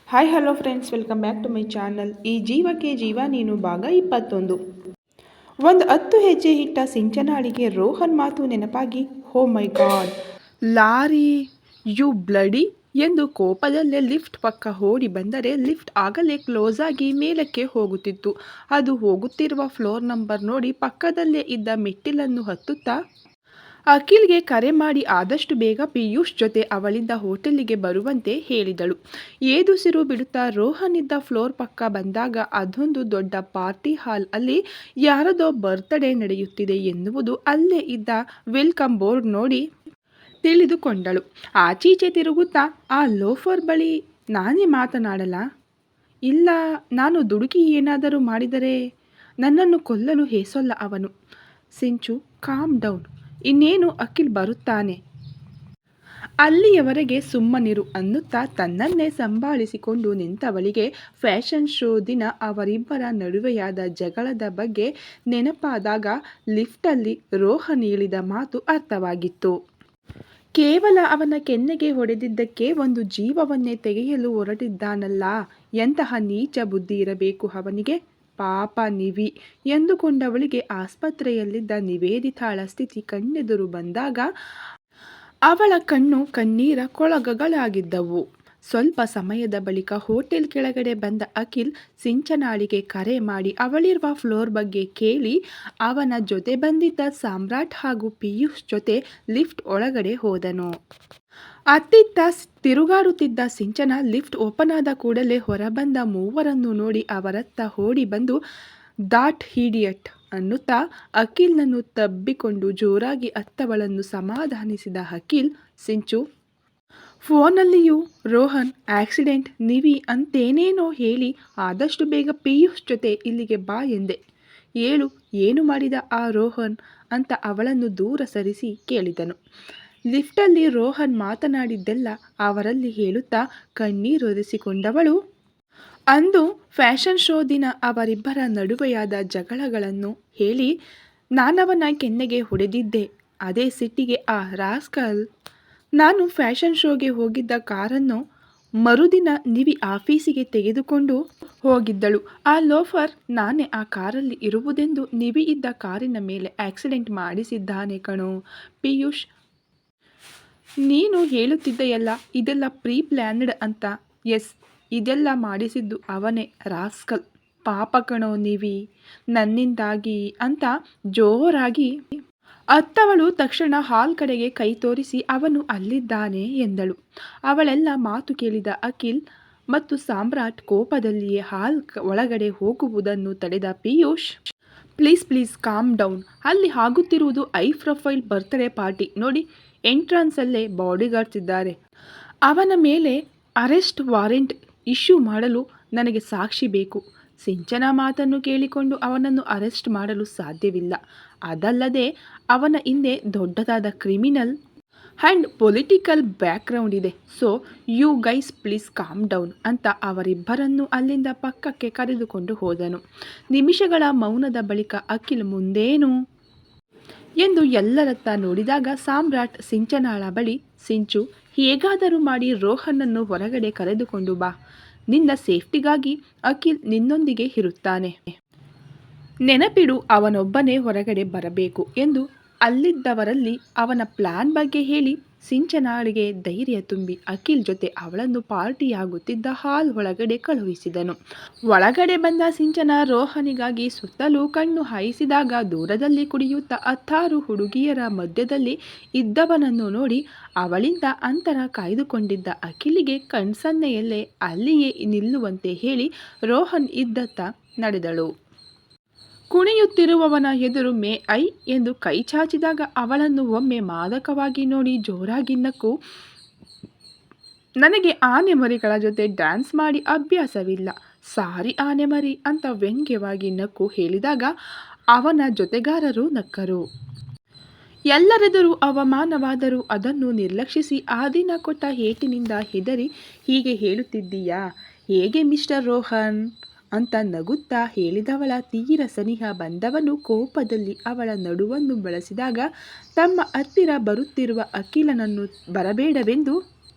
Hi hello friends, welcome back to my channel. ಈ ಜೀವಕ್ಕೆ ಜೀವ ನೀನು ಭಾಗ 21. ಒಂದು 10 ಹೆಜ್ಜೆ ಇಟ್ಟ ಸಿಂಚನಾಳಿಗೆ ರೋಹನ್ ಮಾತು ನೆನಪಾಗಿ, ಹೋ ಮೈ ಗಾಡ್ ಲಾರಿ, ಯು ಬ್ಲಡಿ ಎಂದು ಕೋಪದಲ್ಲೇ ಲಿಫ್ಟ್ ಪಕ್ಕ ಓಡಿ ಬಂದರೆ ಲಿಫ್ಟ್ ಆಗಲೇ ಕ್ಲೋಸ್ ಆಗಿ ಮೇಲಕ್ಕೆ ಹೋಗುತ್ತಿತ್ತು. ಅದು ಹೋಗುತ್ತಿರುವ ಫ್ಲೋರ್ ನಂಬರ್ ನೋಡಿ ಪಕ್ಕದಲ್ಲೇ ಇದ್ದ ಮೆಟ್ಟಿಲನ್ನು ಹತ್ತುತ್ತಾ ಅಖಿಲ್ಗೆ ಕರೆ ಮಾಡಿ ಆದಷ್ಟು ಬೇಗ ಪಿಯೂಷ್ ಜೊತೆ ಅವಳಿದ್ದ ಹೋಟೆಲಿಗೆ ಬರುವಂತೆ ಹೇಳಿದಳು. ಏದುಸಿರು ಬಿಡುತ್ತಾ ರೋಹನ್ ಇದ್ದ ಫ್ಲೋರ್ ಪಕ್ಕ ಬಂದಾಗ ಅದೊಂದು ದೊಡ್ಡ ಪಾರ್ಟಿ ಹಾಲ್. ಅಲ್ಲಿ ಯಾರದೋ ಬರ್ತ್ಡೇ ನಡೆಯುತ್ತಿದೆ ಎನ್ನುವುದು ಅಲ್ಲೇ ಇದ್ದ ವೆಲ್ಕಮ್ ಬೋರ್ಡ್ ನೋಡಿ ತಿಳಿದುಕೊಂಡಳು. ಆಚೀಚೆ ತಿರುಗುತ್ತಾ ಆ ಲೋಫರ್ ಬಳಿ ನಾನೇ ಮಾತನಾಡಲ್ಲ? ಇಲ್ಲ, ನಾನು ದುಡುಕಿ ಏನಾದರೂ ಮಾಡಿದರೆ ನನ್ನನ್ನು ಕೊಲ್ಲಲು ಹೇಸೊಲ್ಲ ಅವನು. ಸಿಂಚು, ಕಾಮ್ ಡೌನ್, ಇನ್ನೇನು ಅಖಿಲ್ ಬರುತ್ತಾನೆ, ಅಲ್ಲಿಯವರೆಗೆ ಸುಮ್ಮನಿರು ಅನ್ನುತ್ತಾ ತನ್ನನ್ನೇ ಸಂಭಾಳಿಸಿಕೊಂಡು ನಿಂತವಳಿಗೆ ಫ್ಯಾಷನ್ ಶೋ ದಿನ ಅವರಿಬ್ಬರ ನಡುವೆಯಾದ ಜಗಳದ ಬಗ್ಗೆ ನೆನಪಾದಾಗ ಲಿಫ್ಟಲ್ಲಿ ರೋಹನ್ ಹೇಳಿದ ಮಾತು ಅರ್ಥವಾಗಿತ್ತು. ಕೇವಲ ಅವನ ಕೆನ್ನೆಗೆ ಹೊಡೆದಿದ್ದಕ್ಕೆ ಒಂದು ಜೀವವನ್ನೇ ತೆಗೆಯಲು ಹೊರಟಿದ್ದಾನಲ್ಲ, ಎಂತಹ ನೀಚ ಬುದ್ಧಿ ಇರಬೇಕು ಅವನಿಗೆ. ಪಾಪ ನಿವಿ ಎಂದುಕೊಂಡವಳಿಗೆ ಆಸ್ಪತ್ರೆಯಲ್ಲಿದ್ದ ನಿವೇದಿತಾಳ ಸ್ಥಿತಿ ಕಣ್ಣೆದುರು ಬಂದಾಗ ಅವಳ ಕಣ್ಣು ಕಣ್ಣೀರ ಕೊಳಗಗಳಾಗಿದ್ದವು. ಸ್ವಲ್ಪ ಸಮಯದ ಬಳಿಕ ಹೋಟೆಲ್ ಕೆಳಗಡೆ ಬಂದ ಅಖಿಲ್ ಸಿಂಚನಾಳಿಗೆ ಕರೆ ಮಾಡಿ ಅವಳಿರುವ ಫ್ಲೋರ್ ಬಗ್ಗೆ ಕೇಳಿ ಅವನ ಜೊತೆ ಬಂದಿದ್ದ ಸಾಮ್ರಾಟ್ ಹಾಗೂ ಪಿಯೂಷ್ ಜೊತೆ ಲಿಫ್ಟ್ ಒಳಗಡೆ ಹೋದನು. ಅತ್ತಿತ್ತ ತಿರುಗಾಡುತ್ತಿದ್ದ ಸಿಂಚನ ಲಿಫ್ಟ್ ಓಪನ್ ಆದ ಕೂಡಲೇ ಹೊರಬಂದ ಮೂವರನ್ನು ನೋಡಿ ಅವರತ್ತ ಓಡಿ ಬಂದು ದಾಟ್ ಹೀಡಿಯಟ್ ಅನ್ನುತ್ತಾ ಅಖಿಲ್ನನ್ನು ತಬ್ಬಿಕೊಂಡು ಜೋರಾಗಿ ಅತ್ತವಳನ್ನು ಸಮಾಧಾನಿಸಿದ ಅಖಿಲ್, ಸಿಂಚು, ಫೋನಲ್ಲಿಯೂ ರೋಹನ್ ಆಕ್ಸಿಡೆಂಟ್ ನಿವಿ ಅಂತೇನೇನೋ ಹೇಳಿ ಆದಷ್ಟು ಬೇಗ ಪಿಯೂಷ್ ಜೊತೆ ಇಲ್ಲಿಗೆ ಬಾ ಎಂದೆ. ಹೇಳು, ಏನು ಮಾಡಿದ ಆ ರೋಹನ್ ಅಂತ ಅವಳನ್ನು ದೂರ ಸರಿಸಿ ಕೇಳಿದನು. ಲಿಫ್ಟಲ್ಲಿ ರೋಹನ್ ಮಾತನಾಡಿದ್ದೆಲ್ಲ ಅವರಲ್ಲಿ ಹೇಳುತ್ತಾ ಕಣ್ಣೀರೊರೆಸಿಕೊಂಡವಳು ಅಂದು ಫ್ಯಾಷನ್ ಶೋ ದಿನ ಅವರಿಬ್ಬರ ನಡುವೆಯಾದ ಜಗಳಗಳನ್ನು ಹೇಳಿ, ನಾನವನ ಕೆನ್ನೆಗೆ ಹೊಡೆದಿದ್ದೆ, ಅದೇ ಸಿಟ್ಟಿಗೆ ಆ ರಾಸ್ಕಲ್ ನಾನು ಫ್ಯಾಷನ್ ಶೋಗೆ ಹೋಗಿದ್ದ ಕಾರನ್ನು ಮರುದಿನ ನಿವಿ ಆಫೀಸಿಗೆ ತೆಗೆದುಕೊಂಡು ಹೋಗಿದ್ದಳು. ಆ ಲೋಫರ್ ನಾನೇ ಆ ಕಾರಲ್ಲಿ ಇರುವುದೆಂದು ನಿವಿ ಇದ್ದ ಕಾರಿನ ಮೇಲೆ ಆಕ್ಸಿಡೆಂಟ್ ಮಾಡಿಸಿದ್ದಾನೆ ಕಣೋ. ಪಿಯೂಷ್, ನೀನು ಹೇಳುತ್ತಿದ್ದೆಯಲ್ಲ ಇದೆಲ್ಲ ಪ್ರೀ ಪ್ಲ್ಯಾನ್ಡ್ ಅಂತ. ಎಸ್, ಇದೆಲ್ಲ ಮಾಡಿಸಿದ್ದು ಅವನೇ ರಾಸ್ಕಲ್. ಪಾಪ ಕಣೋ ನಿವಿ, ನನ್ನಿಂದಾಗಿ ಅಂತ ಜೋರಾಗಿ ಅತ್ತವಳು ತಕ್ಷಣ ಹಾಲ್ ಕಡೆಗೆ ಕೈ ತೋರಿಸಿ ಅವನು ಅಲ್ಲಿದ್ದಾನೆ ಎಂದಳು. ಅವಳೆಲ್ಲ ಮಾತು ಕೇಳಿದ ಅಖಿಲ್ ಮತ್ತು ಸಾಮ್ರಾಟ್ ಕೋಪದಲ್ಲಿಯೇ ಹಾಲ್ ಒಳಗಡೆ ಹೋಗುವುದನ್ನು ತಡೆದ Piyush, please please calm down, ಅಲ್ಲಿ ಆಗುತ್ತಿರುವುದು ಐ ಪ್ರೊಫೈಲ್ ಬರ್ತ್ಡೇ ಪಾರ್ಟಿ ನೋಡಿ, ಎಂಟ್ರನ್ಸಲ್ಲೇ ಬಾಡಿಗಾರ್ಡ್ಸ್ ಇದ್ದಾರೆ, ಅವನ ಮೇಲೆ ಅರೆಸ್ಟ್ ವಾರೆಂಟ್ ಇಶ್ಯೂ ಮಾಡಲು ನನಗೆ ಸಾಕ್ಷಿ ಬೇಕು. ಸಿಂಚನ ಮಾತನ್ನು ಕೇಳಿಕೊಂಡು ಅವನನ್ನು ಅರೆಸ್ಟ್ ಮಾಡಲು ಸಾಧ್ಯವಿಲ್ಲ. ಅದಲ್ಲದೆ ಅವನ ಹಿಂದೆ ದೊಡ್ಡದಾದ ಕ್ರಿಮಿನಲ್ ಆ್ಯಂಡ್ ಪೊಲಿಟಿಕಲ್ ಬ್ಯಾಕ್ಗ್ರೌಂಡ್ ಇದೆ. So you guys please calm down ಅಂತ ಅವರಿಬ್ಬರನ್ನು ಅಲ್ಲಿಂದ ಪಕ್ಕಕ್ಕೆ ಕರೆದುಕೊಂಡು ಹೋದನು. ನಿಮಿಷಗಳ ಮೌನದ ಬಳಿಕ ಅಖಿಲ್ ಮುಂದೇನು ಎಂದು ಎಲ್ಲರತ್ತ ನೋಡಿದಾಗ ಸಾಮ್ರಾಟ್ ಸಿಂಚನಾಳ ಬಳಿ, ಸಿಂಚು, ಹೇಗಾದರೂ ಮಾಡಿ ರೋಹನ್ನನ್ನು ಹೊರಗಡೆ ಕರೆದುಕೊಂಡು ಬಾ, ನಿನ್ನ ಸೇಫ್ಟಿಗಾಗಿ ಅಖಿಲ್ ನಿನ್ನೊಂದಿಗೆ ಇರುತ್ತಾನೆ, ನೆನಪಿಡು ಅವನೊಬ್ಬನೇ ಹೊರಗಡೆ ಬರಬೇಕು ಎಂದು ಅಲ್ಲಿದ್ದವರಲ್ಲಿ ಅವನ ಪ್ಲಾನ್ ಬಗ್ಗೆ ಹೇಳಿ ಸಿಂಚನಾಳಿಗೆ ಧೈರ್ಯ ತುಂಬಿ ಅಖಿಲ್ ಜೊತೆ ಅವಳನ್ನು ಪಾರ್ಟಿಯಾಗುತ್ತಿದ್ದ ಹಾಲ್ ಒಳಗಡೆ ಕಳುಹಿಸಿದನು. ಒಳಗಡೆ ಬಂದ ಸಿಂಚನ ರೋಹನಿಗಾಗಿ ಸುತ್ತಲೂ ಕಣ್ಣು ಹಾಯಿಸಿದಾಗ ದೂರದಲ್ಲಿ ಕುಡಿಯುತ್ತಾ 10 ಹುಡುಗಿಯರ ಮಧ್ಯದಲ್ಲಿ ಇದ್ದವನನ್ನು ನೋಡಿ ಅವಳಿಂದ ಅಂತರ ಕಾಯ್ದುಕೊಂಡಿದ್ದ ಅಖಿಲಿಗೆ ಕಣ್ಸನ್ನೆಯಲ್ಲೇ ಅಲ್ಲಿಯೇ ನಿಲ್ಲುವಂತೆ ಹೇಳಿ ರೋಹನ್ ಇದ್ದತ್ತ ನಡೆದಳು. ಕುಣಿಯುತ್ತಿರುವವನ ಎದುರು ಮೇ ಐ ಎಂದು ಕೈ ಚಾಚಿದಾಗ ಅವಳನ್ನು ಒಮ್ಮೆ ಮಾದಕವಾಗಿ ನೋಡಿ ಜೋರಾಗಿ ನಕ್ಕು, ನನಗೆ ಆನೆ ಮರಿಗಳ ಜೊತೆ ಡ್ಯಾನ್ಸ್ ಮಾಡಿ ಅಭ್ಯಾಸವಿಲ್ಲ, ಸಾರಿ ಆನೆ ಮರಿ ಅಂತ ವ್ಯಂಗ್ಯವಾಗಿ ನಕ್ಕು ಹೇಳಿದಾಗ ಅವನ ಜೊತೆಗಾರರು ನಕ್ಕರು. ಎಲ್ಲರೆದುರು ಅವಮಾನವಾದರೂ ಅದನ್ನು ನಿರ್ಲಕ್ಷಿಸಿ ಆ ದಿನ ಕೊಟ್ಟ ಏಟಿನಿಂದ ಹೆದರಿ ಹೀಗೆ ಹೇಳುತ್ತಿದ್ದೀಯಾ, ಹೇಗೆ ಮಿಸ್ಟರ್ ರೋಹನ್ ಅಂತ ನಗುತ್ತಾ ಹೇಳಿದವಳ ತೀರ ಸನಿಹ ಬಂದವನು ಕೋಪದಲ್ಲಿ ಅವಳ ನಡುವನ್ನು ಬಳಸಿದಾಗ ತಮ್ಮ ಹತ್ತಿರ ಬರುತ್ತಿರುವ ಅಖಿಲನನ್ನು ಬರಬೇಡವೆಂದು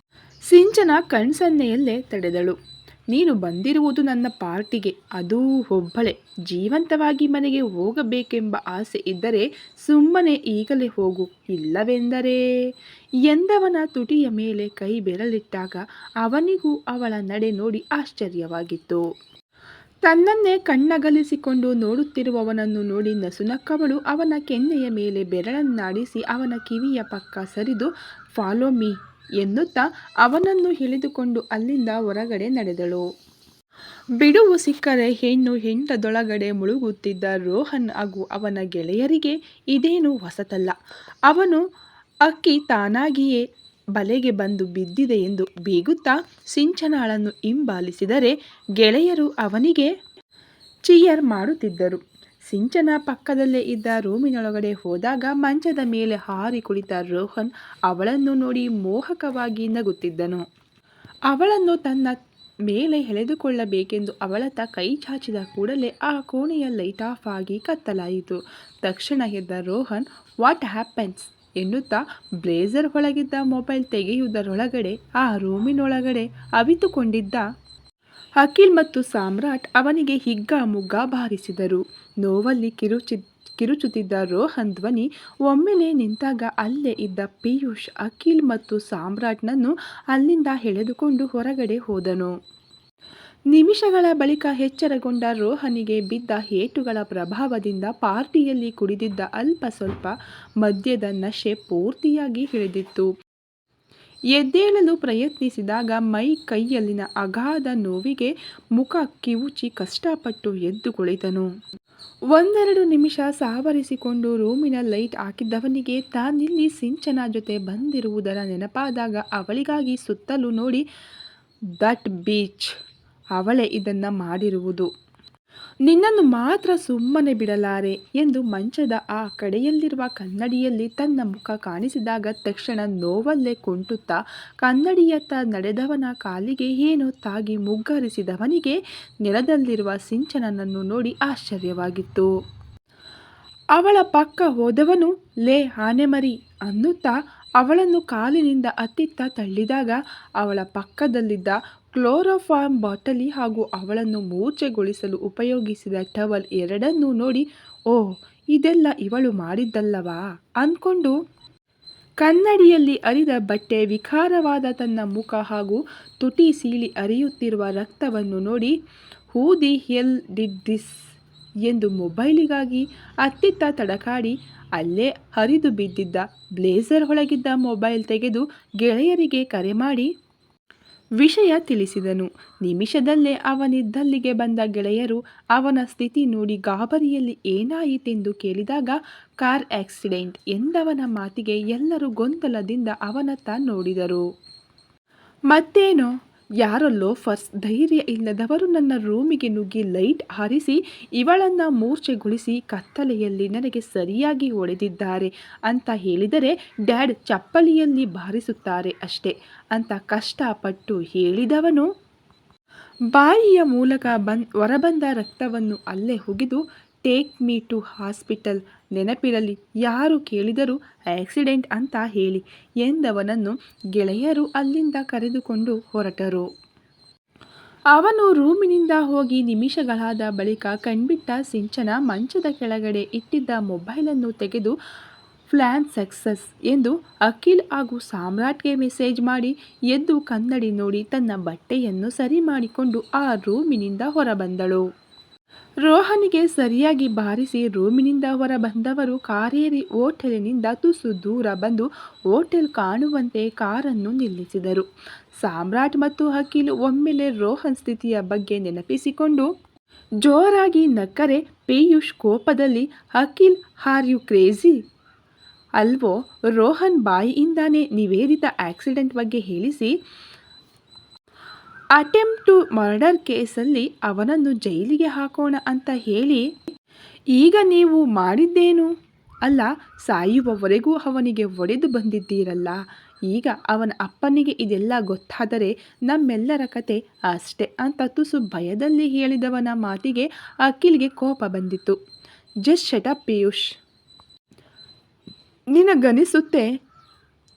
ಸಿಂಚನ ಕಣ್ಸನ್ನೆಯಲ್ಲೇ ತಡೆದಳು. ನೀನು ಬಂದಿರುವುದು ನನ್ನ ಪಾರ್ಟಿಗೆ, ಅದೂ ಒಬ್ಬಳೇ. ಜೀವಂತವಾಗಿ ಮನೆಗೆ ಹೋಗಬೇಕೆಂಬ ಆಸೆ ಇದ್ದರೆ ಸುಮ್ಮನೆ ಈಗಲೇ ಹೋಗು, ಇಲ್ಲವೆಂದರೆ ಎಂದವನ ತುಟಿಯ ಮೇಲೆ ಕೈ ಬೆರಳಿಟ್ಟಾಗ ಅವನಿಗೂ ಅವಳ ನಡೆ ನೋಡಿ ಆಶ್ಚರ್ಯವಾಗಿತ್ತು. ತನ್ನನ್ನೇ ಕಣ್ಣಗಲಿಸಿಕೊಂಡು ನೋಡುತ್ತಿರುವವನನ್ನು ನೋಡಿ ನಸುನಕ್ಕವಳು ಅವನ ಕೆನ್ನೆಯ ಮೇಲೆ ಬೆರಳನ್ನಾಡಿಸಿ ಅವನ ಕಿವಿಯ ಪಕ್ಕ ಸರಿದು ಫಾಲೋ ಮೀ ಎನ್ನುತ್ತಾ ಅವನನ್ನು ಎಳೆದುಕೊಂಡು ಅಲ್ಲಿಂದ ಹೊರಗಡೆ ನಡೆದಳು. ಬಿಡುವು ಸಿಕ್ಕರೆ ಹೆಣ್ಣು ಹೆಂಡದೊಳಗಡೆ ಮುಳುಗುತ್ತಿದ್ದ ರೋಹನ್ ಹಾಗೂ ಅವನ ಗೆಳೆಯರಿಗೆ ಇದೇನು ಹೊಸತಲ್ಲ. ಅವನು ಅಕ್ಕಿ ತಾನಾಗಿಯೇ ಬಲೆಗೆ ಬಂದು ಬಿದ್ದಿದೆ ಎಂದು ಬೀಗುತ್ತಾ ಸಿಂಚನಾಳನ್ನು ಹಿಂಬಾಲಿಸಿದರೆ ಗೆಳೆಯರು ಅವನಿಗೆ ಚಿಯರ್ ಮಾಡುತ್ತಿದ್ದರು. ಸಿಂಚನ ಪಕ್ಕದಲ್ಲೇ ಇದ್ದ ರೂಮಿನೊಳಗಡೆ ಹೋದಾಗ ಮಂಚದ ಮೇಲೆ ಹಾರಿ ಕುಳಿತ ರೋಹನ್ ಅವಳನ್ನು ನೋಡಿ ಮೋಹಕವಾಗಿ ನಗುತ್ತಿದ್ದನು. ಅವಳನ್ನು ತನ್ನ ಮೇಲೆ ಎಳೆದುಕೊಳ್ಳಬೇಕೆಂದು ಅವಳತ್ತ ಕೈ ಚಾಚಿದ ಕೂಡಲೇ ಆ ಕೋಣೆಯ ಲೈಟ್ ಆಫ್ ಆಗಿ ಕತ್ತಲಾಯಿತು. ತಕ್ಷಣ ಎದ್ದ ರೋಹನ್ ವಾಟ್ ಹ್ಯಾಪನ್ಸ್ ಎನ್ನುತ್ತಾ ಬ್ಲೇಸರ್ ಒಳಗಿದ್ದ ಮೊಬೈಲ್ ತೆಗೆಯುವುದರೊಳಗಡೆ ಆ ರೂಮಿನೊಳಗಡೆ ಅವಿತುಕೊಂಡಿದ್ದ ಅಖಿಲ್ ಮತ್ತು ಸಾಮ್ರಾಟ್ ಅವನಿಗೆ ಹಿಗ್ಗ ಮುಗ್ಗ ಬಾರಿಸಿದರು. ನೋವಲ್ಲಿ ಕಿರುಚುತ್ತಿದ್ದ ರೋಹನ್ ಧ್ವನಿ ಒಮ್ಮೆಲೆ ನಿಂತಾಗ ಅಲ್ಲೇ ಇದ್ದ ಪಿಯೂಷ್ ಅಖಿಲ್ ಮತ್ತು ಸಾಮ್ರಾಟ್ನನ್ನು ಅಲ್ಲಿಂದ ಎಳೆದುಕೊಂಡು ಹೊರಗಡೆ ಹೋದನು. ನಿಮಿಷಗಳ ಬಳಿಕ ಎಚ್ಚರಗೊಂಡ ರೋಹನಿಗೆ ಬಿದ್ದ ಏಟುಗಳ ಪ್ರಭಾವದಿಂದ ಪಾರ್ಟಿಯಲ್ಲಿ ಕುಡಿದಿದ್ದ ಅಲ್ಪ ಸ್ವಲ್ಪ ಮದ್ಯದ ನಶೆ ಪೂರ್ತಿಯಾಗಿ ಇಳಿದಿತ್ತು. ಎದ್ದೇಳಲು ಪ್ರಯತ್ನಿಸಿದಾಗ ಮೈ ಕೈಯಲ್ಲಿನ ಅಗಾಧ ನೋವಿಗೆ ಮುಖ ಕಿವುಚಿ ಕಷ್ಟಪಟ್ಟು ಎದ್ದು ಕುಳಿತನು. ಒಂದೆರಡು ನಿಮಿಷ ಸಾವರಿಸಿಕೊಂಡು ರೂಮಿನ ಲೈಟ್ ಹಾಕಿದ್ದವನಿಗೆ ತಾನಿಲ್ಲಿ ಸಿಂಚನ ಜೊತೆ ಬಂದಿರುವುದರ ನೆನಪಾದಾಗ ಅವಳಿಗಾಗಿ ಸುತ್ತಲೂ ನೋಡಿ ದಟ್ ಬೀಚ್, ಅವಳೇ ಇದನ್ನ ಮಾಡಿರುವುದು, ನಿನ್ನನ್ನು ಮಾತ್ರ ಸುಮ್ಮನೆ ಬಿಡಲಾರೆ ಎಂದು ಮಂಚದ ಆ ಕಡೆಯಲ್ಲಿರುವ ಕನ್ನಡಿಯಲ್ಲಿ ತನ್ನ ಮುಖ ಕಾಣಿಸಿದಾಗ ತಕ್ಷಣ ನೋವಲ್ಲೇ ಕುಂಟುತ್ತಾ ಕನ್ನಡಿಯತ್ತ ನಡೆದವನ ಕಾಲಿಗೆ ಏನೋ ತಾಗಿ ಮುಗ್ಗರಿಸಿದವನಿಗೆ ನೆಲದಲ್ಲಿರುವ ಸಿಂಚನನನ್ನು ನೋಡಿ ಆಶ್ಚರ್ಯವಾಗಿತ್ತು. ಅವಳ ಪಕ್ಕ ಹೋದವನು ಲೇ ಆನೆಮರಿ ಅನ್ನುತ್ತಾ ಅವಳನ್ನು ಕಾಲಿನಿಂದ ಅತ್ತಿತ್ತ ತಳ್ಳಿದಾಗ ಅವಳ ಪಕ್ಕದಲ್ಲಿದ್ದ ಕ್ಲೋರೋಫಾರ್ಮ್ ಬಾಟಲಿ ಹಾಗೂ ಅವಳನ್ನು ಮೂರ್ಛೆಗೊಳಿಸಲು ಉಪಯೋಗಿಸಿದ ಟವಲ್ ಎರಡನ್ನೂ ನೋಡಿ ಓ ಇದೆಲ್ಲ ಇವಳು ಮಾಡಿದ್ದಲ್ಲವಾ ಅಂದ್ಕೊಂಡು ಕನ್ನಡಿಯಲ್ಲಿ ಅರಿದ ಬಟ್ಟೆ ವಿಕಾರವಾದ ತನ್ನ ಮುಖ ಹಾಗೂ ತುಟಿ ಸೀಳಿ ಹರಿಯುತ್ತಿರುವ ರಕ್ತವನ್ನು ನೋಡಿ who the hell did this ಎಂದು ಮೊಬೈಲಿಗಾಗಿ ಅತ್ತಿತ್ತ ತಡಕಾಡಿ ಅಲ್ಲೇ ಹರಿದು ಬಿದ್ದಿದ್ದ ಬ್ಲೇಸರ್ ಒಳಗಿದ್ದ ಮೊಬೈಲ್ ತೆಗೆದು ಗೆಳೆಯರಿಗೆ ಕರೆ ಮಾಡಿ ವಿಷಯ ತಿಳಿಸಿದನು. ನಿಮಿಷದಲ್ಲೇ ಅವನಿದ್ದಲ್ಲಿಗೆ ಬಂದ ಗೆಳೆಯರು ಅವನ ಸ್ಥಿತಿ ನೋಡಿ ಗಾಬರಿಯಲ್ಲಿ ಏನಾಯಿತೆಂದು ಕೇಳಿದಾಗ ಕಾರ್ ಆಕ್ಸಿಡೆಂಟ್ ಎಂದವನ ಮಾತಿಗೆ ಎಲ್ಲರೂ ಗೊಂದಲದಿಂದ ಅವನತ್ತ ನೋಡಿದರು. ಮತ್ತೇನೋ ಯಾರೋ ಲೋಫರ್ಸ್ ಧೈರ್ಯ ಇಲ್ಲದವರು ನನ್ನ ರೂಮಿಗೆ ನುಗ್ಗಿ ಲೈಟ್ ಹಾರಿಸಿ ಇವಳನ್ನು ಮೂರ್ಛೆಗೊಳಿಸಿ ಕತ್ತಲೆಯಲ್ಲಿ ನನಗೆ ಸರಿಯಾಗಿ ಹೊಡೆದಿದ್ದಾರೆ ಅಂತ ಹೇಳಿದರೆ ಡ್ಯಾಡ್ ಚಪ್ಪಲಿಯಲ್ಲಿ ಬಾರಿಸುತ್ತಾರೆ ಅಷ್ಟೇ ಅಂತ ಕಷ್ಟಪಟ್ಟು ಹೇಳಿದವನು ಬಾಯಿಯ ಮೂಲಕ ಹೊರಬಂದ ರಕ್ತವನ್ನು ಅಲ್ಲೇ ಹುಗಿದು ಟೇಕ್ ಮೀ ಟು ಹಾಸ್ಪಿಟಲ್, ನೆನಪಿರಲಿ ಯಾರು ಕೇಳಿದರೂ ಆಕ್ಸಿಡೆಂಟ್ ಅಂತ ಹೇಳಿ ಎಂದವನನ್ನು ಗೆಳೆಯರು ಅಲ್ಲಿಂದ ಕರೆದುಕೊಂಡು ಹೊರಟರು. ಅವನು ರೂಮಿನಿಂದ ಹೋಗಿ ನಿಮಿಷಗಳಾದ ಬಳಿಕ ಕಣ್ಬಿಟ್ಟ ಸಿಂಚನ ಮಂಚದ ಕೆಳಗಡೆ ಇಟ್ಟಿದ್ದ ಮೊಬೈಲನ್ನು ತೆಗೆದು ಪ್ಲ್ಯಾನ್ ಸಕ್ಸಸ್ ಎಂದು ಅಖಿಲ್ ಹಾಗೂ ಸಾಮ್ರಾಟ್ಗೆ ಮೆಸೇಜ್ ಮಾಡಿ ಎದ್ದು ಕನ್ನಡಿ ನೋಡಿ ತನ್ನ ಬಟ್ಟೆಯನ್ನು ಸರಿ ಮಾಡಿಕೊಂಡು ಆ ರೂಮಿನಿಂದ ಹೊರಬಂದಳು. ರೋಹನಿಗೆ ಸರಿಯಾಗಿ ಬಾರಿಸಿ ರೂಮಿನಿಂದ ಹೊರ ಬಂದವರು ಕಾರೇರಿ ಹೋಟೆಲಿನಿಂದ ತುಸು ದೂರ ಬಂದು ಹೋಟೆಲ್ ಕಾಣುವಂತೆ ಕಾರನ್ನು ನಿಲ್ಲಿಸಿದರು. ಸಾಮ್ರಾಟ್ ಮತ್ತು ಅಖಿಲ್ ಒಮ್ಮೆಲೆ ರೋಹನ್ ಸ್ಥಿತಿಯ ಬಗ್ಗೆ ನೆನಪಿಸಿಕೊಂಡು ಜೋರಾಗಿ ನಕ್ಕರೆ ಪಿಯೂಷ್ ಕೋಪದಲ್ಲಿ ಅಖಿಲ್ ಆರ್ ಯು ಕ್ರೇಜಿ ಅಲ್ವೋ, ರೋಹನ್ ಬಾಯಿಯಿಂದಾನೇ ನಿವೇದಿತ ಆಕ್ಸಿಡೆಂಟ್ ಬಗ್ಗೆ ಹೇಳಿಸಿ ಅಟೆಂಪ್ಟ್ ಟು ಮರ್ಡರ್ ಕೇಸಲ್ಲಿ ಅವನನ್ನು ಜೈಲಿಗೆ ಹಾಕೋಣ ಅಂತ ಹೇಳಿ ಈಗ ನೀವು ಮಾಡಿದ್ದೇನು? ಅಲ್ಲ, ಸಾಯುವವರೆಗೂ ಅವನಿಗೆ ಒಡೆದು ಬಂದಿದ್ದೀರಲ್ಲ. ಈಗ ಅವನ ಅಪ್ಪನಿಗೆ ಇದೆಲ್ಲ ಗೊತ್ತಾದರೆ ನಮ್ಮೆಲ್ಲರ ಕತೆ ಅಷ್ಟೆ ಅಂತ ತುಸು ಭಯದಲ್ಲಿ ಹೇಳಿದವನ ಮಾತಿಗೆ ಅಖಿಲ್ಗೆ ಕೋಪ ಬಂದಿತ್ತು. ಜಸ್ಟ್ ಶಟ್ ಅಪ್ ಪಿಯೂಷ್, ನಿನಗನಿಸುತ್ತೆ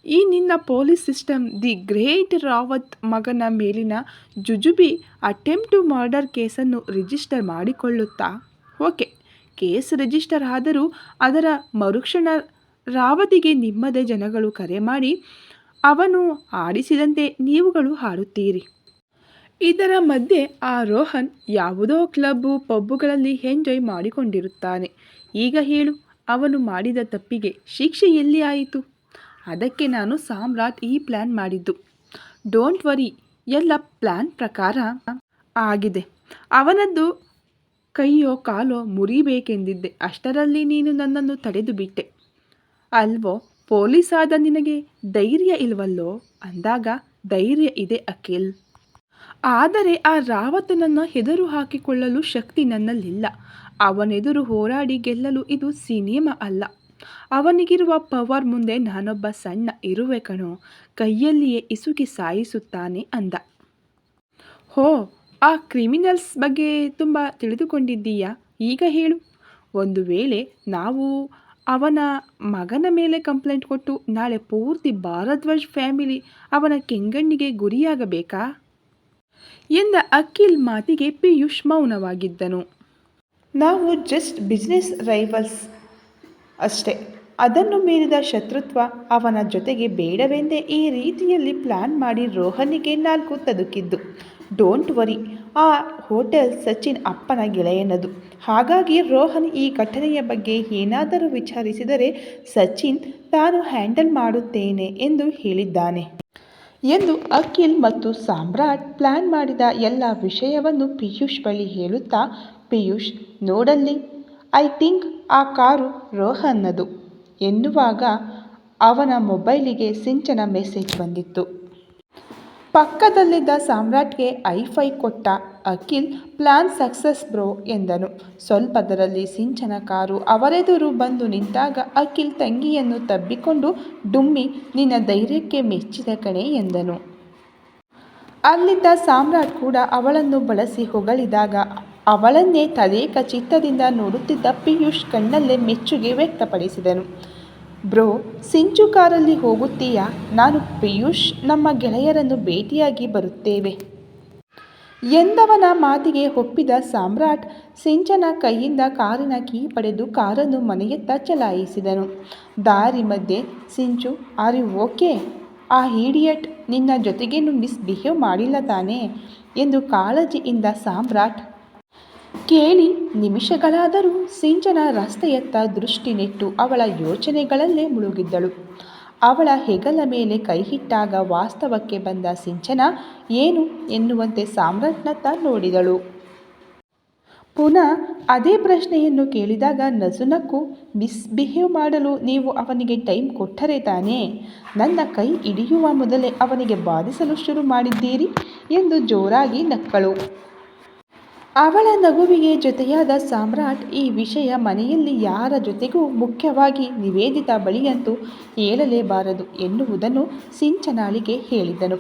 ಈ ನಿನ್ನ police system the great Rawat ಮಗನ ಮೇಲಿನ ಜುಜುಬಿ ಅಟೆಂಪ್ಟ್ ಟು ಮರ್ಡರ್ ಕೇಸನ್ನು ರಿಜಿಸ್ಟರ್ ಮಾಡಿಕೊಳ್ಳುತ್ತಾ. ಓಕೆ, ಕೇಸ್ ರಿಜಿಸ್ಟರ್ ಆದರೂ ಅದರ ಮರುಕ್ಷಣ ರಾವತಿಗೆ ನಿಮ್ಮದೇ ಜನಗಳು ಕರೆ ಮಾಡಿ ಅವನು ಆಡಿಸಿದಂತೆ ನೀವುಗಳು ಹಾಡುತ್ತೀರಿ. ಇದರ ಮಧ್ಯೆ ಆ ರೋಹನ್ ಯಾವುದೋ ಕ್ಲಬ್ಬು ಪಬ್ಬುಗಳಲ್ಲಿ ಎಂಜಾಯ್ ಮಾಡಿಕೊಂಡಿರುತ್ತಾನೆ. ಈಗ ಹೇಳು, ಅವನು ಮಾಡಿದ ತಪ್ಪಿಗೆ ಶಿಕ್ಷೆ ಎಲ್ಲಿ ಆಯಿತು? ಅದಕ್ಕೆ ನಾನು ಸಾಮ್ರಾಟ್ ಈ ಪ್ಲ್ಯಾನ್ ಮಾಡಿದ್ದು. ಡೋಂಟ್ ವರಿ, ಎಲ್ಲ ಪ್ಲ್ಯಾನ್ ಪ್ರಕಾರ ಆಗಿದೆ. ಅವನದ್ದು ಕೈಯೋ ಕಾಲೋ ಮುರಿಬೇಕೆಂದಿದ್ದೆ, ಅಷ್ಟರಲ್ಲಿ ನೀನು ನನ್ನನ್ನು ತಡೆದು ಬಿಟ್ಟೆ ಅಲ್ವೋ. ಪೊಲೀಸ್ ಆದ ನಿನಗೆ ಧೈರ್ಯ ಇಲ್ವಲ್ಲೋ ಅಂದಾಗ ಧೈರ್ಯ ಇದೆ ಅಖಿಲ್. ಆದರೆ ಆ ರಾವತನನ್ನು ಹೆದರು ಹಾಕಿಕೊಳ್ಳಲು ಶಕ್ತಿ ನನ್ನಲ್ಲಿಲ್ಲ. ಅವನೆದುರು ಹೋರಾಡಿ ಗೆಲ್ಲಲು ಇದು ಸಿನಿಮಾ ಅಲ್ಲ. ಅವನಿಗಿರುವ ಪವರ್ ಮುಂದೆ ನಾನೊಬ್ಬ ಸಣ್ಣ ಇರುವೆ ಕಣೋ. ಕೈಯಲ್ಲಿಯೇ ಇಸುಕಿ ಸಾಯಿಸುತ್ತಾನೆ ಅಂದ. ಹೋ, ಆ ಕ್ರಿಮಿನಲ್ಸ್ ಬಗ್ಗೆ ತುಂಬ ತಿಳಿದುಕೊಂಡಿದ್ದೀಯಾ? ಈಗ ಹೇಳು. ಒಂದು ವೇಳೆ ನಾವು ಅವನ ಮಗನ ಮೇಲೆ ಕಂಪ್ಲೇಂಟ್ ಕೊಟ್ಟು ನಾಳೆ ಪೂರ್ತಿ ಭಾರದ್ವಾಜ್ ಫ್ಯಾಮಿಲಿ ಅವನ ಕೆಂಗಣ್ಣಿಗೆ ಗುರಿಯಾಗಬೇಕಾ ಎಂದ ಅಖಿಲ್ ಮಾತಿಗೆ ಪಿಯೂಷ್ ಮೌನವಾಗಿದ್ದನು. ನಾವು ಜಸ್ಟ್ ಬಿಸ್ನೆಸ್ ರೈವಲ್ಸ್ ಅಷ್ಟೇ. ಅದನ್ನು ಮೀರಿದ ಶತ್ರುತ್ವ ಅವನ ಜೊತೆಗೆ ಬೇಡವೆಂದೇ ಈ ರೀತಿಯಲ್ಲಿ ಪ್ಲ್ಯಾನ್ ಮಾಡಿ ರೋಹನ್ನಿಗೆ 4 ತದುಕಿದ್ದು. ಡೋಂಟ್ ವರಿ, ಆ ಹೋಟೆಲ್ ಸಚಿನ್ ಅಪ್ಪನ ಗೆಳೆಯನದು. ಹಾಗಾಗಿ ರೋಹನ್ ಈ ಘಟನೆಯ ಬಗ್ಗೆ ಏನಾದರೂ ವಿಚಾರಿಸಿದರೆ ಸಚಿನ್ ತಾನು ಹ್ಯಾಂಡಲ್ ಮಾಡುತ್ತೇನೆ ಎಂದು ಹೇಳಿದ್ದಾನೆ ಎಂದು ಅಖಿಲ್ ಮತ್ತು ಸಾಮ್ರಾಟ್ ಪ್ಲ್ಯಾನ್ ಮಾಡಿದ ಎಲ್ಲ ವಿಷಯವನ್ನು ಪಿಯೂಷ್ ಬಳಿ ಹೇಳುತ್ತಾ, ಪಿಯೂಷ್ ನೋಡಲ್ಲಿ, ಐ ಥಿಂಕ್ ಆ ಕಾರು ರೋಹನ್ನದು ಎನ್ನುವಾಗ ಅವನ ಮೊಬೈಲಿಗೆ ಸಿಂಚನ ಮೆಸೇಜ್ ಬಂದಿತ್ತು. ಪಕ್ಕದಲ್ಲಿದ್ದ ಸಾಮ್ರಾಟ್ಗೆ ಐ5 ಕೊಟ್ಟ ಅಖಿಲ್, ಪ್ಲ್ಯಾನ್ ಸಕ್ಸಸ್ ಬ್ರೋ ಎಂದನು. ಸ್ವಲ್ಪದರಲ್ಲಿ ಸಿಂಚನ ಕಾರು ಅವರೆದುರು ಬಂದು ನಿಂತಾಗ ಅಖಿಲ್ ತಂಗಿಯನ್ನು ತಬ್ಬಿಕೊಂಡು, ಡುಮ್ಮಿ, ನಿನ್ನ ಧೈರ್ಯಕ್ಕೆ ಮೆಚ್ಚಿದ ಕಣೆ ಎಂದನು. ಅಲ್ಲಿದ್ದ ಸಾಮ್ರಾಟ್ ಕೂಡ ಅವಳನ್ನು ಬಳಸಿ ಹೊಗಳಿದಾಗ ಅವಳನ್ನೇ ತದೇಕ ಚಿತ್ತದಿಂದ ನೋಡುತ್ತಿದ್ದ ಪಿಯೂಷ್ ಕಣ್ಣಲ್ಲೇ ಮೆಚ್ಚುಗೆ ವ್ಯಕ್ತಪಡಿಸಿದನು. ಬ್ರೋ, ಸಿಂಚು ಕಾರಲ್ಲಿ ಹೋಗುತ್ತೀಯಾ? ನಾನು ಪಿಯೂಷ್ ನಮ್ಮ ಗೆಳೆಯರನ್ನು ಭೇಟಿಯಾಗಿ ಬರುತ್ತೇವೆ ಎಂದವನ ಮಾತಿಗೆ ಒಪ್ಪಿದ ಸಾಮ್ರಾಟ್ ಸಿಂಚನ ಕೈಯಿಂದ ಕಾರಿನ ಕೀ ಪಡೆದು ಕಾರನ್ನು ಮನೆಯತ್ತ ಚಲಾಯಿಸಿದನು. ದಾರಿ ಮಧ್ಯೆ ಸಿಂಚು, ಆರ್ ಯು ಓಕೆ? ಆ ಈಡಿಯಟ್ ನಿನ್ನ ಜೊತೆಗೇನು ಮಿಸ್ಬಿಹೇವ್ ಮಾಡಿಲ್ಲ ತಾನೇ ಎಂದು ಕಾಳಜಿಯಿಂದ ಸಾಮ್ರಾಟ್ ಕೇಳಿ ನಿಮಿಷಗಳಾದರೂ ಸಿಂಚನ ರಸ್ತೆಯತ್ತ ದೃಷ್ಟಿ ನೆಟ್ಟು ಅವಳ ಯೋಚನೆಗಳಲ್ಲೇ ಮುಳುಗಿದ್ದಳು. ಅವಳ ಹೆಗಲ ಮೇಲೆ ಕೈಯಿಟ್ಟಾಗ ವಾಸ್ತವಕ್ಕೆ ಬಂದ ಸಿಂಚನ ಏನು ಎನ್ನುವಂತೆ ಸಾಮ್ರಾಟ್ನತ್ತ ನೋಡಿದಳು. ಪುನಃ ಅದೇ ಪ್ರಶ್ನೆಯನ್ನು ಕೇಳಿದಾಗ ನಸುನಕ್ಕು, ಮಿಸ್ಬಿಹೇವ್ ಮಾಡಲು ನೀವು ಅವನಿಗೆ ಟೈಮ್ ಕೊಟ್ಟರೆ ತಾನೇ ನನ್ನ ಕೈ ಹಿಡಿಯುವ ಮೊದಲೇ ಅವನಿಗೆ ಬಾಧಿಸಲು ಶುರು ಮಾಡಿದ್ದೀರಿ ಎಂದು ಜೋರಾಗಿ ನಕ್ಕಳು. ಅವಳ ನಗುವಿಗೆ ಜೊತೆಯಾದ ಸಾಮ್ರಾಟ್ ಈ ವಿಷಯ ಮನೆಯಲ್ಲಿ ಯಾರ ಜೊತೆಗೂ, ಮುಖ್ಯವಾಗಿ ನಿವೇದಿತಾ ಬಳಿಯಂತೂ ಹೇಳಲೇಬಾರದು ಎನ್ನುವುದನ್ನು ಸಿಂಚನಾಳಿಗೆ ಹೇಳಿದನು.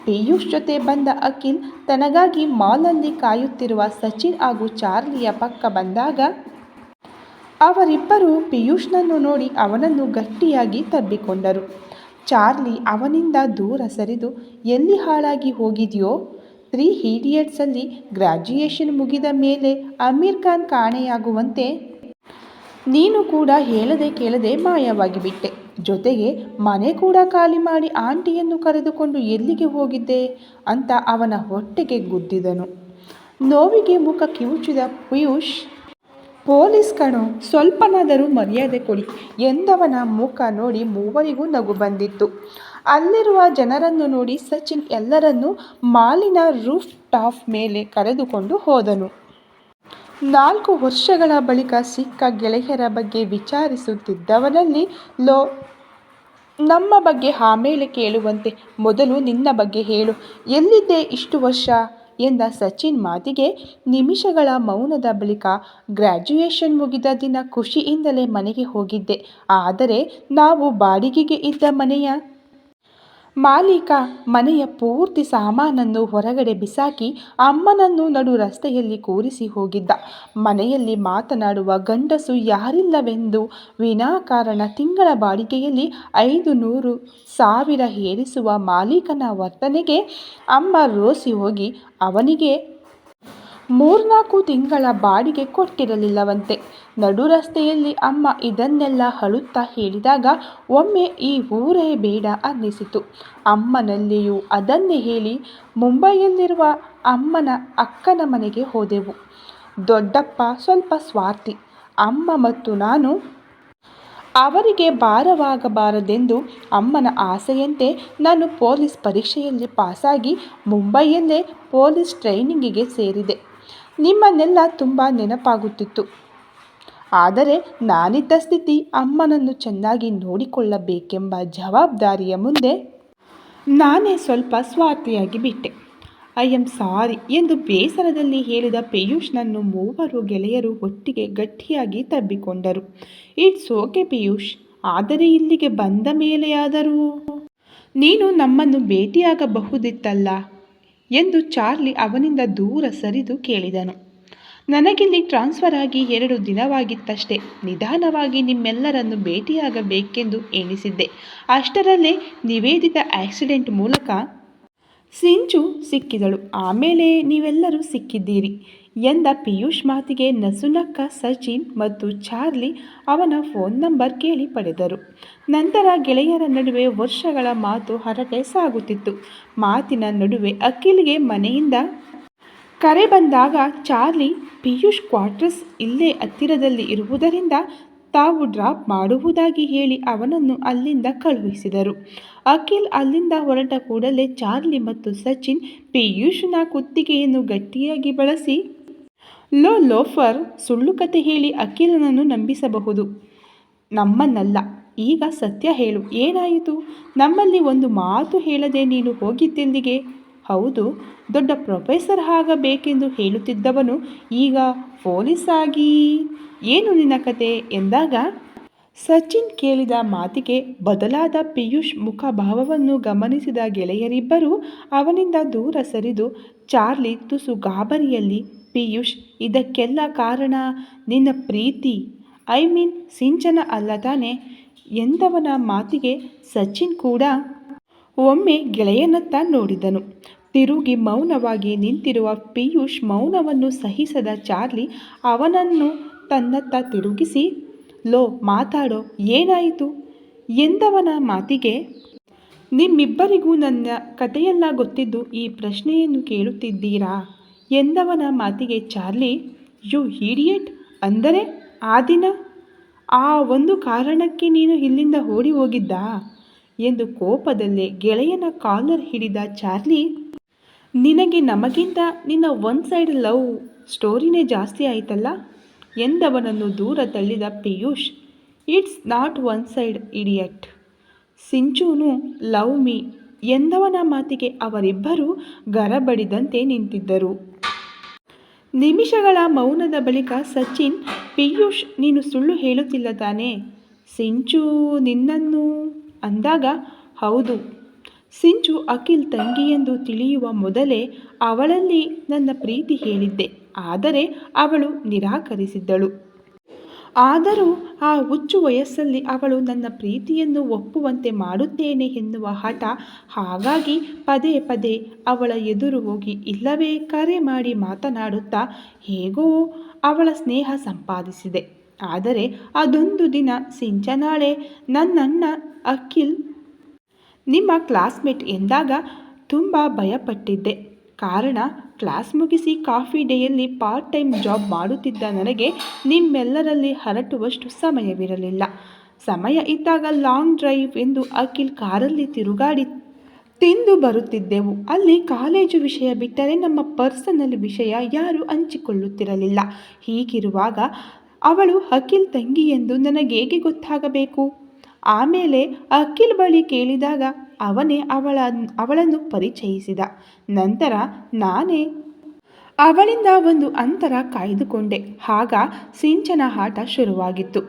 ಪಿಯೂಷ್ ಜೊತೆ ಬಂದ ಅಖಿಲ್ ತನಗಾಗಿ ಮಾಲ್ನಲ್ಲಿ ಕಾಯುತ್ತಿರುವ ಸಚಿನ್ ಹಾಗೂ ಚಾರ್ಲಿಯ ಪಕ್ಕ ಬಂದಾಗ ಅವರಿಬ್ಬರೂ ಪಿಯೂಷ್ನನ್ನು ನೋಡಿ ಅವನನ್ನು ಗಟ್ಟಿಯಾಗಿ ತಬ್ಬಿಕೊಂಡರು. ಚಾರ್ಲಿ ಅವನಿಂದ ದೂರ ಸರಿದು, ಎಲ್ಲಿ ಹಾಳಾಗಿ ಹೋಗಿದೆಯೋ? 3 ಈಡಿಯಟ್ಸಲ್ಲಿ ಗ್ರ್ಯಾಜುಯೇಷನ್ ಮುಗಿದ ಮೇಲೆ ಅಮೀರ್ ಖಾನ್ ಕಾಣೆಯಾಗುವಂತೆ ನೀನು ಕೂಡ ಹೇಳದೆ ಕೇಳದೆ ಮಾಯವಾಗಿಬಿಟ್ಟೆ. ಜೊತೆಗೆ ಮನೆ ಕೂಡ ಖಾಲಿ ಮಾಡಿ ಆಂಟಿಯನ್ನು ಕರೆದುಕೊಂಡು ಎಲ್ಲಿಗೆ ಹೋಗಿದ್ದೆ ಅಂತ ಅವನ ಹೊಟ್ಟೆಗೆ ಗುದ್ದಿದನು. ನೋವಿಗೆ ಮುಖ ಕಿವುಚಿದ ಪಿಯೂಷ್, ಪೊಲೀಸ್ ಕಣೋ, ಸ್ವಲ್ಪನಾದರೂ ಮರ್ಯಾದೆ ಕೊಡಿ ಎಂದವನ ಮುಖ ನೋಡಿ ಮೂವರಿಗೂ ನಗು ಬಂದಿತ್ತು. ಅಲ್ಲಿರುವ ಜನರನ್ನು ನೋಡಿ ಸಚಿನ್ ಎಲ್ಲರನ್ನೂ ಮಾಲಿನ ರೂಫ್ ಟಾಪ್ ಮೇಲೆ ಕರೆದುಕೊಂಡು ಹೋದನು. 4 ವರ್ಷಗಳ ಬಳಿಕ ಸಿಕ್ಕ ಗೆಳೆಯರ ಬಗ್ಗೆ ವಿಚಾರಿಸುತ್ತಿದ್ದವನಲ್ಲಿ, ಲೋ, ನಮ್ಮ ಬಗ್ಗೆ ಆಮೇಲೆ ಕೇಳುವಂತೆ ಮೊದಲು ನಿನ್ನ ಬಗ್ಗೆ ಹೇಳು, ಎಲ್ಲಿದ್ದೆ ಇಷ್ಟು ವರ್ಷ ಎಂದ ಸಚಿನ್ ಮಾತಿಗೆ ನಿಮಿಷಗಳ ಮೌನದ ಬಳಿಕ, ಗ್ರ್ಯಾಜುಯೇಷನ್ ಮುಗಿದ ದಿನ ಖುಷಿಯಿಂದಲೇ ಮನೆಗೆ ಹೋಗಿದ್ದೆ. ಆದರೆ ನಾವು ಬಾಡಿಗೆಗೆ ಇದ್ದ ಮನೆಯ ಮಾಲೀಕ ಮನೆಯ ಪೂರ್ತಿ ಸಾಮಾನನ್ನು ಹೊರಗಡೆ ಬಿಸಾಕಿ ಅಮ್ಮನನ್ನು ನಡು ರಸ್ತೆಯಲ್ಲಿ ಕೂರಿಸಿ ಹೋಗಿದ್ದ. ಮನೆಯಲ್ಲಿ ಮಾತನಾಡುವ ಗಂಡಸು ಯಾರಿಲ್ಲವೆಂದು ವಿನಾಕಾರಣ ತಿಂಗಳ ಬಾಡಿಗೆಯಲ್ಲಿ 500,000 ಏರಿಸುವ ಮಾಲೀಕನ ವರ್ತನೆಗೆ ಅಮ್ಮ ರೋಸಿ ಹೋಗಿ ಅವನಿಗೆ 3-4 ತಿಂಗಳ ಬಾಡಿಗೆ ಕೊಟ್ಟಿರಲಿಲ್ಲವಂತೆ. ನಡು ರಸ್ತೆಯಲ್ಲಿ ಅಮ್ಮ ಇದನ್ನೆಲ್ಲ ಅಳುತ್ತಾ ಹೇಳಿದಾಗ ಒಮ್ಮೆ ಈ ಊರೇ ಬೇಡ ಅನ್ನಿಸಿತು. ಅಮ್ಮನಲ್ಲಿಯೂ ಅದನ್ನೇ ಹೇಳಿ ಮುಂಬೈಯಲ್ಲಿರುವ ಅಮ್ಮನ ಅಕ್ಕನ ಮನೆಗೆ ಹೋದೆವು. ದೊಡ್ಡಪ್ಪ ಸ್ವಲ್ಪ ಸ್ವಾರ್ಥಿ. ಅಮ್ಮ ಮತ್ತು ನಾನು ಅವರಿಗೆ ಭಾರವಾಗಬಾರದೆಂದು ಅಮ್ಮನ ಆಸೆಯಂತೆ ನಾನು ಪೊಲೀಸ್ ಪರೀಕ್ಷೆಯಲ್ಲಿ ಪಾಸಾಗಿ ಮುಂಬೈಯಲ್ಲೇ ಪೊಲೀಸ್ ಟ್ರೈನಿಂಗಿಗೆ ಸೇರಿದೆ. ನಿಮ್ಮನ್ನೆಲ್ಲ ತುಂಬ ನೆನಪಾಗುತ್ತಿತ್ತು. ಆದರೆ ನಾನಿದ್ದ ಸ್ಥಿತಿ ಅಮ್ಮನನ್ನು ಚೆನ್ನಾಗಿ ನೋಡಿಕೊಳ್ಳಬೇಕೆಂಬ ಜವಾಬ್ದಾರಿಯ ಮುಂದೆ ನಾನೇ ಸ್ವಲ್ಪ ಸ್ವಾರ್ಥಿಯಾಗಿ ಬಿಟ್ಟೆ. ಐ ಆಮ್ ಸಾರಿ ಎಂದು ಬೇಸರದಲ್ಲಿ ಹೇಳಿದ ಪಿಯೂಷ್ನನ್ನು ಮೂವರು ಗೆಳೆಯರು ಒಟ್ಟಿಗೆ ಗಟ್ಟಿಯಾಗಿ ತಬ್ಬಿಕೊಂಡರು. ಇಟ್ಸ್ ಓಕೆ ಪಿಯೂಷ್, ಆದರೆ ಇಲ್ಲಿಗೆ ಬಂದ ಮೇಲೆಯಾದರೂ ನೀನು ನಮ್ಮನ್ನು ಭೇಟಿಯಾಗಬಹುದಿತ್ತಲ್ಲ ಎಂದು ಚಾರ್ಲಿ ಅವನಿಂದ ದೂರ ಸರಿದು ಕೇಳಿದನು. ನನಗಿಲ್ಲಿ ಟ್ರಾನ್ಸ್ಫರ್ ಆಗಿ 2 ದಿನವಾಗಿತ್ತಷ್ಟೇ. ನಿಧಾನವಾಗಿ ನಿಮ್ಮೆಲ್ಲರನ್ನು ಭೇಟಿಯಾಗಬೇಕೆಂದು ಎಣಿಸಿದ್ದೆ. ಅಷ್ಟರಲ್ಲೇ ನಿವೇದಿತ ಆಕ್ಸಿಡೆಂಟ್ ಮೂಲಕ ಸಿಂಚು ಸಿಕ್ಕಿದಳು. ಆಮೇಲೆ ನೀವೆಲ್ಲರೂ ಸಿಕ್ಕಿದ್ದೀರಿ ಎಂದ ಪಿಯೂಷ್ ಮಾತಿಗೆ ನಸುನಕ್ಕ ಸಚಿನ್ ಮತ್ತು ಚಾರ್ಲಿ ಅವನ ಫೋನ್ ನಂಬರ್ ಕೇಳಿ ಪಡೆದರು. ನಂತರ ಗೆಳೆಯರ ನಡುವೆ ವರ್ಷಗಳ ಮಾತು ಹರಟೆ ಸಾಗುತ್ತಿತ್ತು. ಮಾತಿನ ನಡುವೆ ಅಖಿಲ್ಗೆ ಮನೆಯಿಂದ ಕರೆ ಬಂದಾಗ ಚಾರ್ಲಿ ಪಿಯೂಷ್ ಕ್ವಾರ್ಟರ್ಸ್ ಇಲ್ಲೇ ಹತ್ತಿರದಲ್ಲಿ ಇರುವುದರಿಂದ ತಾವು ಡ್ರಾಪ್ ಮಾಡುವುದಾಗಿ ಹೇಳಿ ಅವನನ್ನು ಅಲ್ಲಿಂದ ಕಳುಹಿಸಿದರು. ಅಖಿಲ್ ಅಲ್ಲಿಂದ ಹೊರಟ ಕೂಡಲೇ ಚಾರ್ಲಿ ಮತ್ತು ಸಚಿನ್ ಪಿಯೂಷ್ನ ಕುತ್ತಿಗೆಯನ್ನು ಗಟ್ಟಿಯಾಗಿ ಬಳಸಿ ಲೋಫರ್, ಸುಳ್ಳು ಕತೆ ಹೇಳಿ ಅಖಿಲನನ್ನು ನಂಬಿಸಬಹುದು, ನಮ್ಮನ್ನಲ್ಲ. ಈಗ ಸತ್ಯ ಹೇಳು, ಏನಾಯಿತು? ನಮ್ಮಲ್ಲಿ ಒಂದು ಮಾತು ಹೇಳದೆ ನೀನು ಹೋಗಿದ್ದೆಲ್ಲಿಗೆ? ಹೌದು, ದೊಡ್ಡ ಪ್ರೊಫೆಸರ್ ಆಗಬೇಕೆಂದು ಹೇಳುತ್ತಿದ್ದವನು ಈಗ ಪೊಲೀಸ್ ಆಗಿ ಏನು ನಿನ್ನ ಕತೆ ಎಂದಾಗ ಸಚಿನ್ ಕೇಳಿದ ಮಾತಿಗೆ ಬದಲಾದ ಪಿಯೂಷ್ ಮುಖಭಾವವನ್ನು ಗಮನಿಸಿದ ಗೆಳೆಯರಿಬ್ಬರು ಅವನಿಂದ ದೂರ ಸರಿದು ಚಾರ್ಲಿ ತುಸು ಗಾಬರಿಯಲ್ಲಿ, ಪಿಯೂಷ್, ಇದಕ್ಕೆಲ್ಲ ಕಾರಣ ನಿನ್ನ ಪ್ರೀತಿ, ಐ ಮೀನ್ ಸಿಂಚನ ಅಲ್ಲ ತಾನೆ ಎಂದವನ ಮಾತಿಗೆ ಸಚಿನ್ ಕೂಡ ಒಮ್ಮೆ ಗೆಳೆಯನತ್ತ ನೋಡಿದನು. ತಿರುಗಿ ಮೌನವಾಗಿ ನಿಂತಿರುವ ಪಿಯೂಷ್ ಮೌನವನ್ನು ಸಹಿಸದ ಚಾರ್ಲಿ ಅವನನ್ನು ತನ್ನತ್ತ ತಿರುಗಿಸಿ, ಲೋ ಮಾತಾಡೋ, ಏನಾಯಿತು ಎಂದವನ ಮಾತಿಗೆ ನಿಮ್ಮಿಬ್ಬರಿಗೂ ನನ್ನ ಕತೆಯೆಲ್ಲ ಗೊತ್ತಿದ್ದು ಈ ಪ್ರಶ್ನೆಯನ್ನು ಕೇಳುತ್ತಿದ್ದೀರಾ ಎಂದವನ ಮಾತಿಗೆ ಚಾರ್ಲಿ, ಯು ಇಡಿಯಟ್, ಅಂದರೆ ಆ ದಿನ ಆ ಒಂದು ಕಾರಣಕ್ಕೆ ನೀನು ಇಲ್ಲಿಂದ ಓಡಿ ಹೋಗಿದ್ದಾ ಎಂದು ಕೋಪದಲ್ಲೇ ಗೆಳೆಯನ ಕಾಲರ್ ಹಿಡಿದ ಚಾರ್ಲಿ, ನಿನಗೆ ನಮಗಿಂತ ನಿನ್ನ ಒನ್ ಸೈಡ್ ಲವ್ ಸ್ಟೋರಿನೇ ಜಾಸ್ತಿ ಆಯ್ತಲ್ಲ ಎಂದವನನ್ನು ದೂರ ತಳ್ಳಿದ Piyush, it's not one side idiot, ಸಿಂಚೂನು ಲವ್ ಮೀ ಎಂದವನ ಮಾತಿಗೆ ಅವರಿಬ್ಬರೂ ಗರಬಡಿದಂತೆ ನಿಂತಿದ್ದರು. ನಿಮಿಷಗಳ ಮೌನದ ಬಳಿಕ ಸಚಿನ್, ಪಿಯೂಷ್, ನೀನು ಸುಳ್ಳು ಹೇಳುತ್ತಿಲ್ಲ ತಾನೇ? ಸಿಂಚು ನಿನ್ನನ್ನು ಅಂದಾಗ, ಹೌದು, ಸಿಂಚು ಅಖಿಲ್ ತಂಗಿ ಎಂದು ತಿಳಿಯುವ ಮೊದಲೇ ಅವಳಲ್ಲಿ ನನ್ನ ಪ್ರೀತಿ ಹೇಳಿದ್ದೆ. ಆದರೆ ಅವಳು ನಿರಾಕರಿಸಿದ್ದಳು. ಆದರೂ ಆ ಹುಚ್ಚು ವಯಸ್ಸಲ್ಲಿ ಅವಳು ನನ್ನ ಪ್ರೀತಿಯನ್ನು ಒಪ್ಪುವಂತೆ ಮಾಡುತ್ತೇನೆ ಎನ್ನುವ ಹಠ. ಹಾಗಾಗಿ ಪದೇ ಪದೇ ಅವಳ ಎದುರು ಹೋಗಿ ಇಲ್ಲವೇ ಕರೆ ಮಾಡಿ ಮಾತನಾಡುತ್ತಾ ಹೇಗೋ ಅವಳ ಸ್ನೇಹ ಸಂಪಾದಿಸಿದೆ. ಆದರೆ ಅದೊಂದು ದಿನ ಸಿಂಚನಾಳೆ ನನ್ನಣ್ಣ ಅಖಿಲ್ ನಿಮ್ಮ ಕ್ಲಾಸ್ಮೇಟ್ ಎಂದಾಗ ತುಂಬ ಭಯಪಟ್ಟಿದ್ದೆ. ಕಾರಣ, ಕ್ಲಾಸ್ ಮುಗಿಸಿ ಕಾಫಿ ಡೇಯಲ್ಲಿ ಪಾರ್ಟ್ ಟೈಮ್ ಜಾಬ್ ಮಾಡುತ್ತಿದ್ದ ನನಗೆ ನಿಮ್ಮೆಲ್ಲರಲ್ಲಿ ಹರಟುವಷ್ಟು ಸಮಯವಿರಲಿಲ್ಲ. ಸಮಯ ಇದ್ದಾಗ ಲಾಂಗ್ ಡ್ರೈವ್ ಎಂದು ಅಖಿಲ್ ಕಾರಲ್ಲಿ ತಿರುಗಾಡಿ ತಿಂದು ಬರುತ್ತಿದ್ದೆವು. ಅಲ್ಲಿ ಕಾಲೇಜು ವಿಷಯ ಬಿಟ್ಟರೆ ನಮ್ಮ ಪರ್ಸನಲ್ ವಿಷಯ ಯಾರೂ ಹಂಚಿಕೊಳ್ಳುತ್ತಿರಲಿಲ್ಲ. ಹೀಗಿರುವಾಗ ಅವಳು ಅಖಿಲ್ ತಂಗಿ ಎಂದು ನನಗೇಗೆ ಗೊತ್ತಾಗಬೇಕು? ಆಮೇಲೆ ಅಖಿಲ್ ಬಳಿ ಕೇಳಿದಾಗ ಅವನೇ ಅವಳನ್ನು ಪರಿಚಯಿಸಿದ. ನಂತರ ನಾನೇ ಅವಳಿಂದ ಒಂದು ಅಂತರ ಕಾಯ್ದುಕೊಂಡೆ. ಆಗ ಸಿಂಚನ ಆಟ ಶುರುವಾಗಿತ್ತು.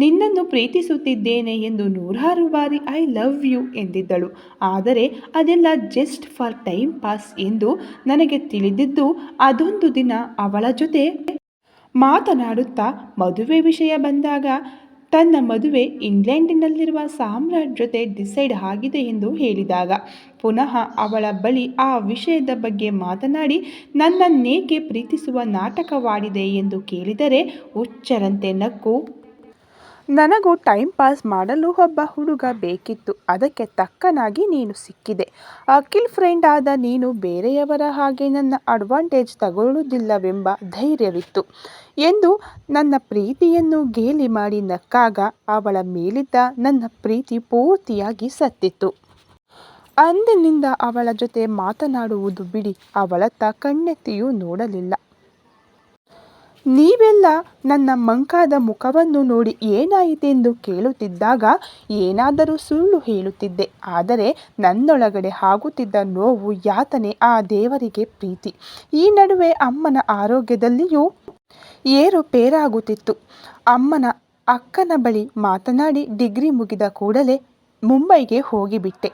ನಿನ್ನನ್ನು ಪ್ರೀತಿಸುತ್ತಿದ್ದೇನೆ ಎಂದು ನೂರಾರು ಬಾರಿ ಐ ಲವ್ ಯು ಎಂದಿದ್ದಳು. ಆದರೆ ಅದೆಲ್ಲ ಜಸ್ಟ್ ಫಾರ್ ಟೈಮ್ ಪಾಸ್ ಎಂದು ನನಗೆ ತಿಳಿದಿದ್ದು ಅದೊಂದು ದಿನ ಅವಳ ಜೊತೆ ಮಾತನಾಡುತ್ತಾ ಮದುವೆ ವಿಷಯ ಬಂದಾಗ ತನ್ನ ಮದುವೆ ಇಂಗ್ಲೆಂಡಿನಲ್ಲಿರುವ ಸಾಮ್ರಾಟ್ ಜೊತೆ ಡಿಸೈಡ್ ಆಗಿದೆ ಎಂದು ಹೇಳಿದಾಗ ಪುನಃ ಅವಳ ಬಳಿ ಆ ವಿಷಯದ ಬಗ್ಗೆ ಮಾತನಾಡಿ ನನ್ನನ್ನೇಕೆ ಪ್ರೀತಿಸುವ ನಾಟಕವಾಡಿದೆ ಎಂದು ಕೇಳಿದರೆ ಹುಚ್ಚರಂತೆ ನಕ್ಕು ನನಗೂ ಟೈಮ್ ಪಾಸ್ ಮಾಡಲು ಒಬ್ಬ ಹುಡುಗ ಬೇಕಿತ್ತು. ಅದಕ್ಕೆ ತಕ್ಕನಾಗಿ ನೀನು ಸಿಕ್ಕಿದೆ. ಅಖಿಲ್ ಫ್ರೆಂಡ್ ಆದ ನೀನು ಬೇರೆಯವರ ಹಾಗೆ ನನ್ನ ಅಡ್ವಾಂಟೇಜ್ ತಗೊಳ್ಳುವುದಿಲ್ಲವೆಂಬ ಧೈರ್ಯವಿತ್ತು ಎಂದು ನನ್ನ ಪ್ರೀತಿಯನ್ನು ಗೇಲಿ ಮಾಡಿ ನಕ್ಕಾಗ ಅವಳ ಮೇಲಿದ್ದ ನನ್ನ ಪ್ರೀತಿ ಪೂರ್ತಿಯಾಗಿ ಸತ್ತಿತ್ತು. ಅಂದಿನಿಂದ ಅವಳ ಜೊತೆ ಮಾತನಾಡುವುದು ಬಿಡಿ, ಅವಳತ್ತ ಕಣ್ಣೆತ್ತಿಯೂ ನೋಡಲಿಲ್ಲ. ನೀವೆಲ್ಲ ನನ್ನ ಮಂಕಾದ ಮುಖವನ್ನು ನೋಡಿ ಏನಾಯಿತೆಂದು ಕೇಳುತ್ತಿದ್ದಾಗ ಏನಾದರೂ ಸುಳ್ಳು ಹೇಳುತ್ತಿದ್ದೆ. ಆದರೆ ನನ್ನೊಳಗಡೆ ಆಗುತ್ತಿದ್ದ ನೋವು, ಯಾತನೆ ಆ ದೇವರಿಗೆ ಪ್ರೀತಿ. ಈ ನಡುವೆ ಅಮ್ಮನ ಆರೋಗ್ಯದಲ್ಲಿಯೂ ಏರುಪೇರಾಗುತ್ತಿತ್ತು. ಅಮ್ಮನ ಅಕ್ಕನ ಬಳಿ ಮಾತನಾಡಿ ಡಿಗ್ರಿ ಮುಗಿದ ಕೂಡಲೇ ಮುಂಬೈಗೆ ಹೋಗಿಬಿಟ್ಟೆ.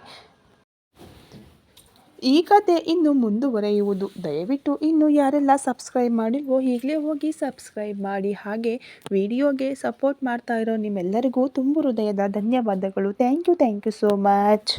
ಈ ಕತೆ ಇನ್ನು ಮುಂದುವರೆಯುವುದು. ದಯವಿಟ್ಟು ಇನ್ನು ಯಾರೆಲ್ಲ ಸಬ್ಸ್ಕ್ರೈಬ್ ಮಾಡಿಲ್ವೋ ಈಗಲೇ ಹೋಗಿ ಸಬ್ಸ್ಕ್ರೈಬ್ ಮಾಡಿ. ಹಾಗೆ ವಿಡಿಯೋಗೆ ಸಪೋರ್ಟ್ ಮಾಡ್ತಾ ಇರೋ ನಿಮ್ಮೆಲ್ಲರಿಗೂ ತುಂಬು ಹೃದಯದ ಧನ್ಯವಾದಗಳು. Thank you so much.